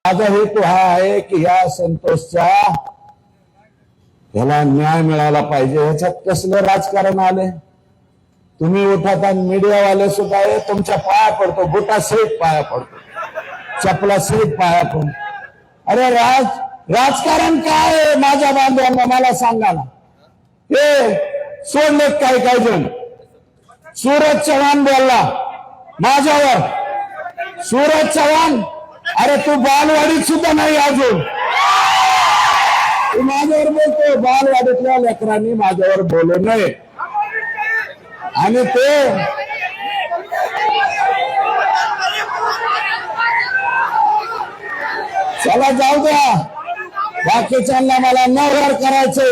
माझा हेतू हा आहे की या संतोषच्या ह्याला न्याय मिळाला पाहिजे। ह्याच्यात कसलं राजकारण आले? तुम्ही उठत आणि मीडियावाले सुद्धा तुमच्या पाया पडतो, बुटा सहित पाया पडतो, चपला सहित पाया पडतो। अरे राजकारण काय आहे? माझ्या बांधवांना मला सांगा ना। हे सोडलेत काही काही जण। सूरज चव्हाण बोलला माझ्यावर, सूरज चव्हाण, अरे तू बालवाडीत सुद्धा नाही अजून, तू माझ्यावर बोलतो। बालवाडीतल्या लेकरांनी माझ्यावर बोलू नये। आणि ते चला जाऊ द्या, बाकीच्यांना मला नवहर करायचे,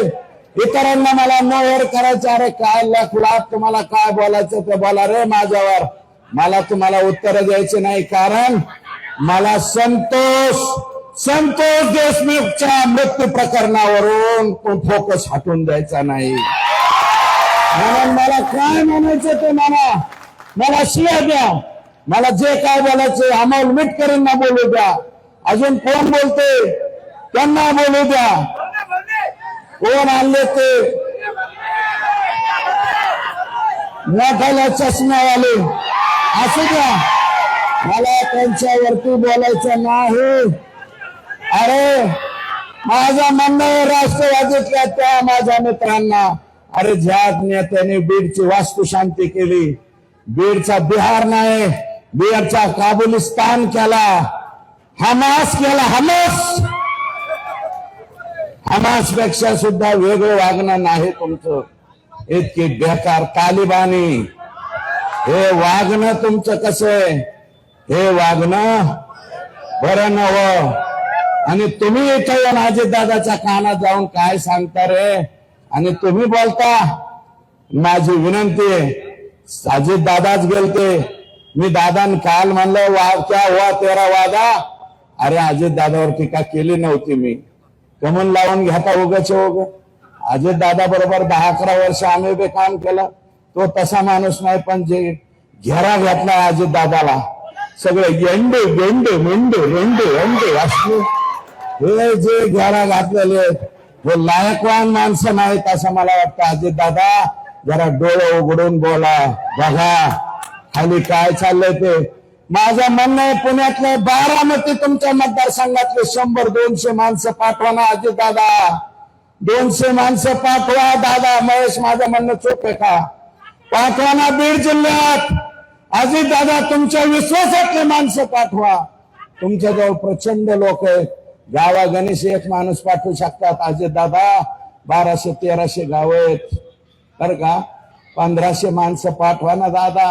इतरांना मला नवहर करायचे। अरे काय लाख तुम्हाला काय बोलायचं ते बोला रे माझ्यावर, मला तुम्हाला उत्तर द्यायचे नाही। कारण मला संतोष देशमुखच्या मृत्यू प्रकरणावरून फोकस हटवून द्यायचा नाही। म्हणून मला काय म्हणायचं ते मला शिव्या द्या, मला जे काय बोलायचे अमोल मिटकरींना बोलू द्या, अजून कोण बोलते त्यांना बोलू द्या, कोण आणले ते मोठ्याला चष्म्यावाले असू द्या, मला त्यांच्यावरती बोलायचं नाही। अरे माझं म्हणणं आहे राष्ट्रवादीतल्या त्या माझ्या मित्रांना, अरे ज्या नेत्याने बीडची वास्तुशांती केली, बीडचा बिहार नाही, बीडचा काबुलिस्तान केला, हमास केला, हमास पेक्षा सुद्धा वेगळं वागणं नाही तुमचं। इतकी बेकार तालिबानी हे वागणं तुमचं कसं आहे? हे वागणं बरं नव्ह। आणि तुम्ही इथं येऊन अजितदादाच्या कानात जाऊन काय सांगता रे? आणि तुम्ही बोलता। माझी विनंती आहे, अजितदादाच गेलते, मी दादान काल म्हणलं क्या हुआ तेरा वादा। अरे अजितदादावर टीका केली नव्हती मी, कमन लावून घेता उगाच उग। अजितदादा बरोबर 10-11 वर्ष आम्ही बी काम केलं, तो तसा माणूस नाही, पण जे घेरा घेतला अजितदादाला, सगळे येंडे गेंडे मेंढे रेंडे अंडे असले हे जे घेरा घातलेले हे लायकवान माणसं नाहीत असं मला वाटतं। अजितदादा जरा डोळे उघडून बोला, बघा खाली काय चाललंय ते। माझं म्हणणं आहे, पुण्यातले बारामती तुमच्या मतदारसंघातले 100-200 माणसं पाठवा ना अजितदादा, 200 माणसं पाठवा दादा। महेश माझं म्हणणं चूक आहे का? पाठवा ना बीड जिल्ह्यात अजितदादा, तुमच्या विश्वासातले माणसं पाठवा। तुमच्याजवळ प्रचंड लोक आहेत, गावा गणेश एक माणूस पाठवू शकतात अजितदादा, 1200-1300 गाव आहेत बरं का, 1500 माणसं पाठवा ना दादा।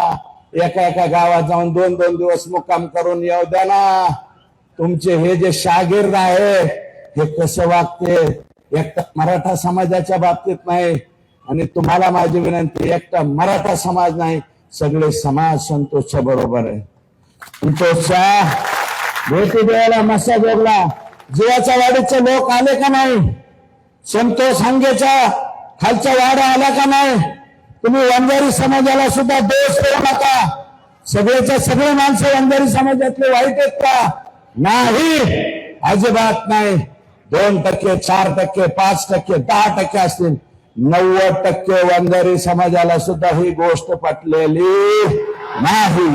एका गावात जाऊन 2-2 दिवस मुक्काम करून येऊ द्या ना। तुमचे हे जे शागिर्द आहे हे कसं वागते, एकटा मराठा समाजाच्या बाबतीत नाही। आणि तुम्हाला माझी विनंती, एकटा मराठा समाज नाही, सगळे समाज संतोषच्या बरोबर आहे। संतोषच्या भेटी द्यायला मसा जोगला जीवाच्या वाडीचे लोक आले का नाही? संतोष हंगेच्या खालच्या वाडा आला का नाही? तुम्ही वंजारी समाजाला सुद्धा दोष देऊ नका। सगळेच्या सगळे माणसं वंजारी समाजातले वाईट आहेत का? नाही, अजिबात नाही। 2%, 4%, 5%, 10% असतील, 90% वंजारी समाजाला सुद्धा ही गोष्ट पटलेली नाही।